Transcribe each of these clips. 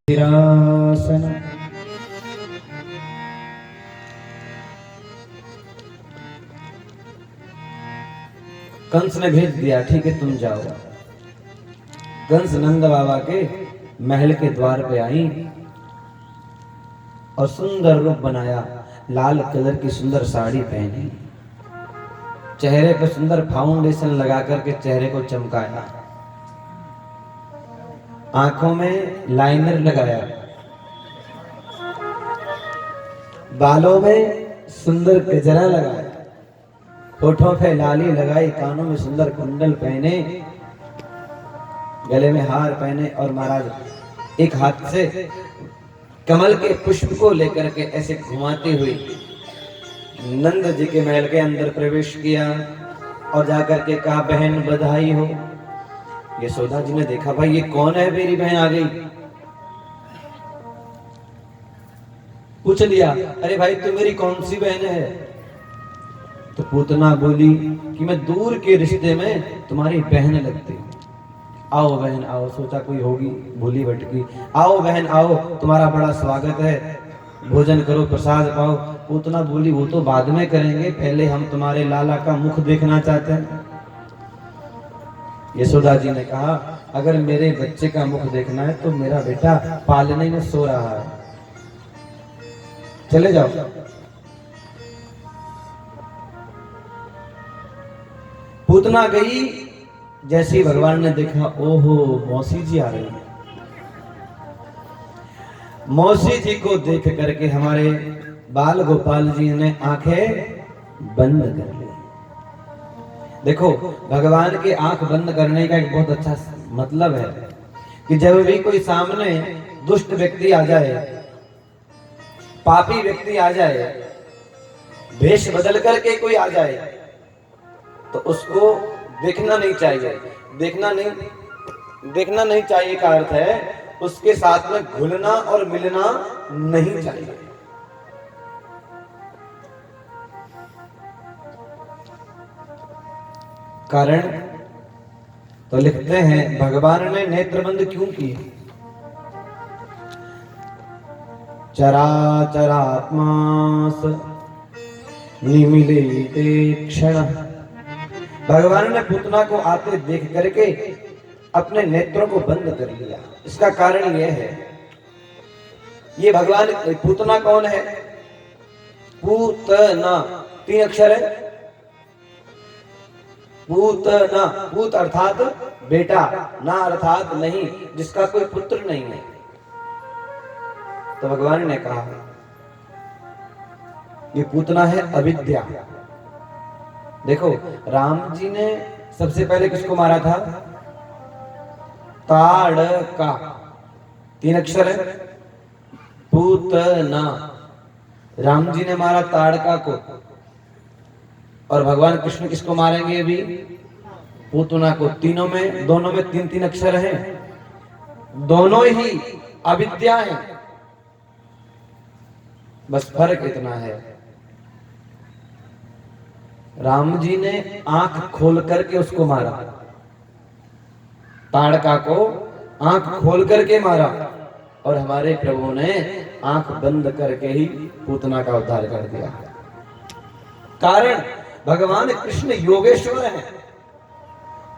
विरासन। कंस ने भेज दिया, ठीक है तुम जाओ। कंस नंद बाबा के महल के द्वार पे आई और सुंदर रूप बनाया, लाल कलर की सुंदर साड़ी पहनी, चेहरे पे सुंदर फाउंडेशन लगा करके चेहरे को चमकाया, आंखों में लाइनर लगाया, बालों में सुंदर गजरा लगाया, होठों पे लाली लगाई, कानों में सुंदर कुंडल पहने, गले में हार पहने और महाराज एक हाथ से कमल के पुष्प को लेकर के ऐसे घुमाते हुए नंद जी के महल के अंदर प्रवेश किया और जाकर के कहा, बहन बधाई हो। यशोदा जी ने देखा, भाई ये कौन है, मेरी बहन आ गई। पूछ लिया, अरे भाई तू मेरी कौन सी बहन है? तो पूतना बोली कि मैं दूर के रिश्ते में तुम्हारी बहन लगती हूँ। आओ बहन आओ, सोचा कोई होगी भूली भटकी। आओ बहन आओ, तुम्हारा बड़ा स्वागत है, भोजन करो, प्रसाद पाओ। पूतना बोली, वो तो बाद में करेंगे, पहले हम तुम्हारे लाला का मुख देखना चाहते हैं। यशोदा जी ने कहा, अगर मेरे बच्चे का मुख देखना है तो मेरा बेटा पालने में सो रहा है, चले जाओ। पूतना गई, जैसे ही भगवान ने देखा, ओहो मौसी जी आ रही है। मौसी जी को देख करके हमारे बाल गोपाल जी ने आंखें बंद कर ली। देखो भगवान के आंख बंद करने का एक बहुत अच्छा मतलब है कि जब भी कोई सामने दुष्ट व्यक्ति आ जाए, पापी व्यक्ति आ जाए, वेश बदल करके कोई आ जाए, तो उसको देखना नहीं चाहिए। देखना नहीं चाहिए का अर्थ है उसके साथ में घुलना और मिलना नहीं चाहिए। कारण तो लिखते हैं, भगवान ने नेत्र बंद क्यों किए? चराचरात्मास निमिले क्षण। भगवान ने पूतना को आते देख करके अपने नेत्रों को बंद कर लिया। इसका कारण यह है, ये भगवान पूतना कौन है? पूतना 3 अक्षर है। पूतना, पूत अर्थात बेटा, ना अर्थात नहीं, जिसका कोई पुत्र नहीं है। तो भगवान ने कहा ये पूतना है अविद्या। देखो राम जी ने सबसे पहले किसको मारा था? ताड़का, 3 अक्षर है, पूतना। राम जी ने मारा ताड़का को, और भगवान कृष्ण किसको मारेंगे अभी? पूतना को। दोनों में 3-3 अक्षर हैं, दोनों ही अविद्या हैं, बस फर्क इतना है, राम जी ने आंख खोल करके उसको मारा, ताड़का को आंख खोल करके मारा, और हमारे प्रभु ने आंख बंद करके ही पूतना का उद्धार कर दिया। कारण भगवान कृष्ण योगेश्वर हैं,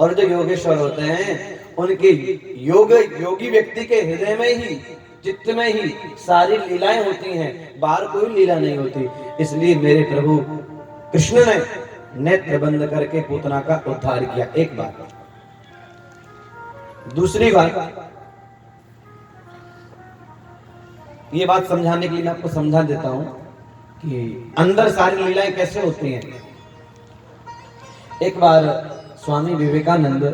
और जो योगेश्वर होते हैं उनके योगी व्यक्ति के हृदय में ही, चित्त में ही सारी लीलाएं होती हैं, बाहर कोई लीला नहीं होती। इसलिए मेरे प्रभु कृष्ण ने नेत्र बंद करके पूतना का उद्धार किया। एक बात। दूसरी बात, ये बात समझाने के लिए मैं आपको समझा देता हूं कि अंदर सारी लीलाएं कैसे होती हैं। एक बार स्वामी विवेकानंद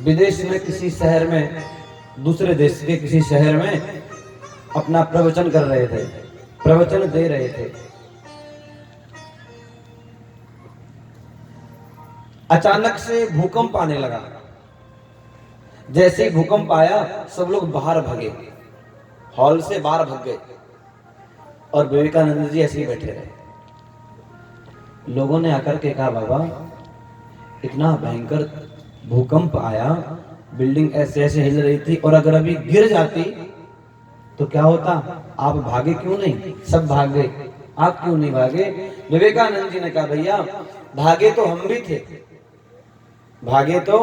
विदेश में किसी शहर में, दूसरे देश के किसी शहर में अपना प्रवचन कर रहे थे, प्रवचन दे रहे थे। अचानक से भूकंप आने लगा। जैसे ही भूकंप आया, सब लोग बाहर भागे, हॉल से बाहर भाग गए, और विवेकानंद जी ऐसे ही बैठे रहे। लोगों ने आकर के कहा, बाबा इतना भयंकर भूकंप आया, बिल्डिंग ऐसे ऐसे हिल रही थी, और अगर अभी गिर जाती तो क्या होता? आप भागे क्यों नहीं? सब भाग गए, आप क्यों नहीं भागे? विवेकानंद जी ने कहा, भैया भागे तो हम भी थे, भागे तो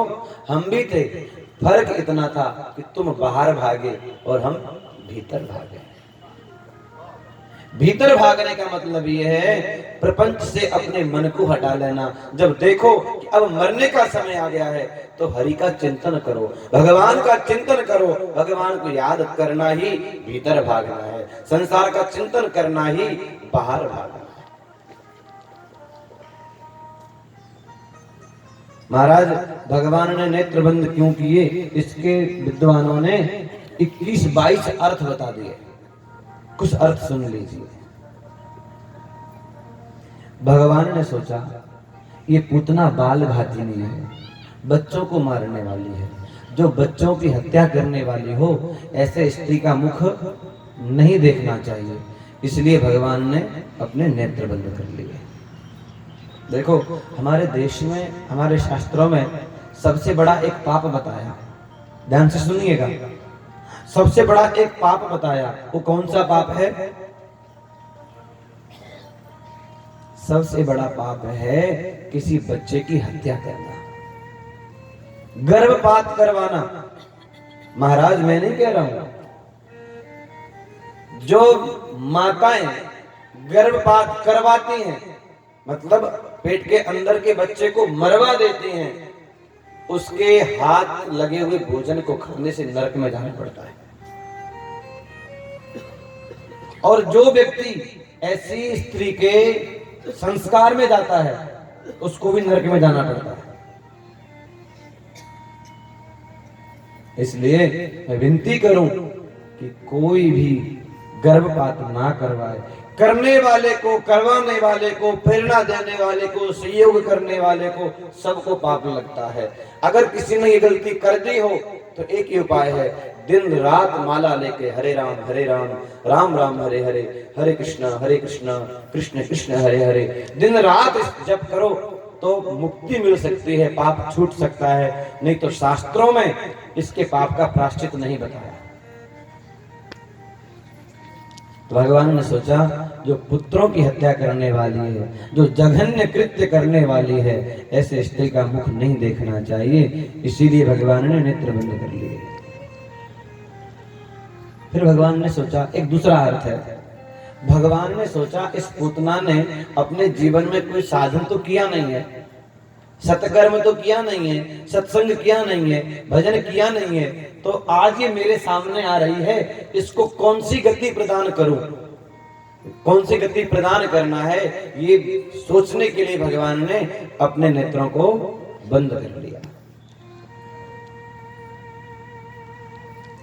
हम भी थे, फर्क इतना था कि तुम बाहर भागे और हम भीतर भागे। भीतर भागने का मतलब यह है प्रपंच से अपने मन को हटा लेना। जब देखो कि अब मरने का समय आ गया है तो हरि का चिंतन करो, भगवान का चिंतन करो। भगवान को याद करना ही भीतर भागना है, संसार का चिंतन करना ही बाहर भागना है। महाराज भगवान ने नेत्र बंद क्यों किए, इसके विद्वानों ने 21-22 अर्थ बता दिए। कुछ अर्थ सुन लीजिए। भगवान ने सोचा ये पूतना बाल घातिनी है, बच्चों को मारने वाली है, जो बच्चों की हत्या करने वाली हो ऐसे स्त्री का मुख नहीं देखना चाहिए, इसलिए भगवान ने अपने नेत्र बंद कर लिए। देखो हमारे देश में, हमारे शास्त्रों में सबसे बड़ा एक पाप बताया, ध्यान से सुनिएगा। सबसे बड़ा एक पाप बताया, वो कौन सा पाप है? सबसे बड़ा पाप है किसी बच्चे की हत्या करना, गर्भपात करवाना। महाराज मैं नहीं कह रहा हूं, जो माताएं गर्भपात करवाती हैं, मतलब पेट के अंदर के बच्चे को मरवा देती हैं, उसके हाथ लगे हुए भोजन को खाने से नरक में जाना पड़ता है। और जो व्यक्ति ऐसी स्त्री के संस्कार में जाता है उसको भी नरक में जाना पड़ता है। इसलिए मैं विनती करूं कि कोई भी गर्भपात ना करवाए। करने वाले को, करवाने वाले को, प्रेरणा देने वाले को, सहयोग करने वाले को, सबको पाप लगता है। अगर किसी ने ये गलती कर दी हो तो एक ही उपाय है, दिन रात माला लेके हरे राम राम राम हरे हरे, हरे कृष्ण कृष्ण कृष्ण हरे हरे, दिन रात जप करो तो मुक्ति मिल सकती है, पाप छूट सकता है। नहीं तो शास्त्रों में इसके पाप का प्रायश्चित नहीं बताया। तो भगवान ने सोचा जो पुत्रों की हत्या करने वाली है, जो जघन्य कृत्य करने वाली है, ऐसे स्त्री का मुख नहीं देखना चाहिए, इसीलिए भगवान ने नेत्र बंद कर लिए। फिर भगवान ने सोचा, एक दूसरा अर्थ है, भगवान ने सोचा इस पूतना ने अपने जीवन में कोई साधन तो किया नहीं है, सत्कर्म तो किया नहीं है, सत्संग किया नहीं है, भजन किया नहीं है, तो आज ये मेरे सामने आ रही है, इसको कौन सी गति प्रदान करूं, कौन सी गति प्रदान करना है, ये सोचने के लिए भगवान ने अपने नेत्रों को बंद कर लिया।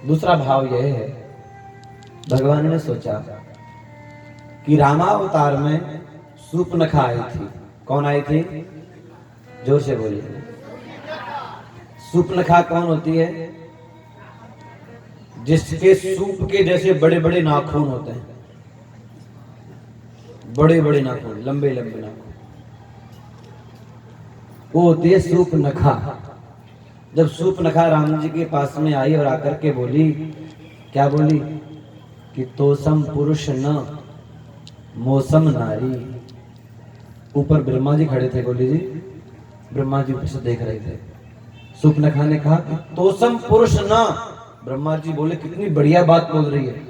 दूसरा भाव यह है, भगवान ने सोचा कि रामावतार में सूर्पनखा आई थी। कौन आई थी? जोर से बोलिए। सूर्पनखा कौन होती है? जिसके सूप के जैसे बड़े बड़े नाखून होते हैं, बड़े बड़े नाखून, लंबे लंबे नाखून, वो होती है सूर्पनखा। जब सूर्पनखा राम जी के पास में आई और आकर के बोली, क्या बोली? कि तोसम पुरुष न मौसम नारी। ऊपर ब्रह्मा जी खड़े थे, बोली जी, ब्रह्मा जी ऊपर से देख रहे थे। सूर्पनखा ने कहा कि तोसम पुरुष न। ब्रह्मा जी बोले कितनी बढ़िया बात बोल रही है,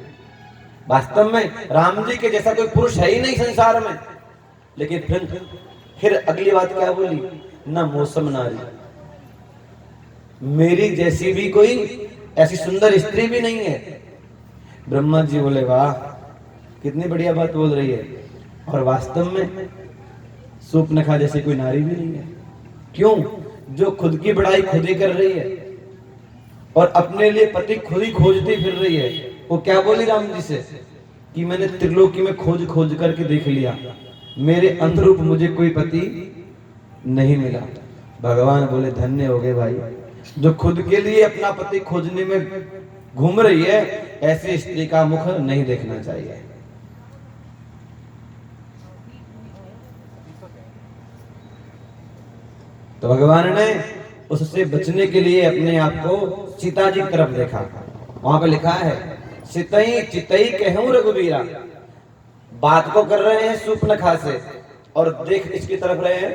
वास्तव में राम जी के जैसा कोई पुरुष है ही नहीं संसार में। लेकिन फिर अगली बात क्या बोली? न मौसम नारी, मेरी जैसी भी कोई ऐसी सुंदर स्त्री भी नहीं है। ब्रह्मा जी बोले वाह, कितनी बढ़िया बात बोल रही है, और वास्तव में सूर्पनखा जैसी कोई नारी भी नहीं है। क्यों? जो खुद की बड़ाई खुद ही कर रही है और अपने लिए पति खुद ही खोजती फिर रही है। वो क्या बोली राम जी से कि मैंने त्रिलोकी में खोज खोज करके देख लिया, मेरे अनुरूप मुझे कोई पति नहीं मिला। भगवान बोले धन्य हो गए भाई, जो खुद के लिए अपना पति खोजने में घूम रही है, ऐसी स्त्री का मुख नहीं देखना चाहिए। तो भगवान ने उससे बचने के लिए अपने आप को सीता जी की तरफ देखा। वहां पे लिखा है, सितई चितई कहूं रघुवीरा। बात को कर रहे हैं सूर्पनखा से और देख इसकी तरफ रहे हैं,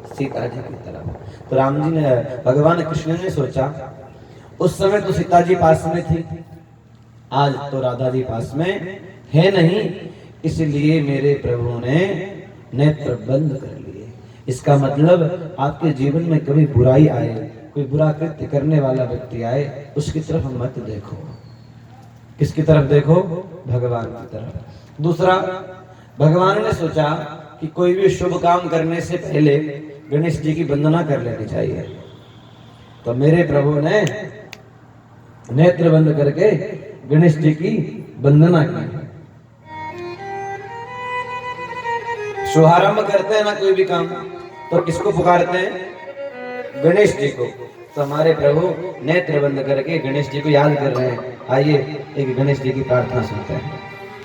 सीता जी की तरफ। तो राम जी ने, भगवान कृष्ण ने सोचा, उस समय तो सीता जी पास में थी, आज तो राधा जी पास में है नहीं, इसलिए मेरे प्रभु ने नेत्र बंद कर लिए। इसका मतलब आपके जीवन में कभी बुराई आए, कोई बुरा कृत्य करने वाला व्यक्ति आए, उसकी तरफ मत देखो। किसकी तरफ देखो? भगवान की तरफ। दूसरा, भगवान ने सोचा कि कोई भी शुभ काम करने से पहले गणेश जी की वंदना कर लेनी चाहिए। तो मेरे प्रभु ने नेत्र बंद करके गणेश जी की वंदना की। शुभारंभ करते हैं ना कोई भी काम, तो किसको पुकारते हैं? गणेश जी को। तो हमारे प्रभु नेत्र बंद करके गणेश जी को याद कर रहे हैं। आइए एक गणेश जी की प्रार्थना सुनते हैं।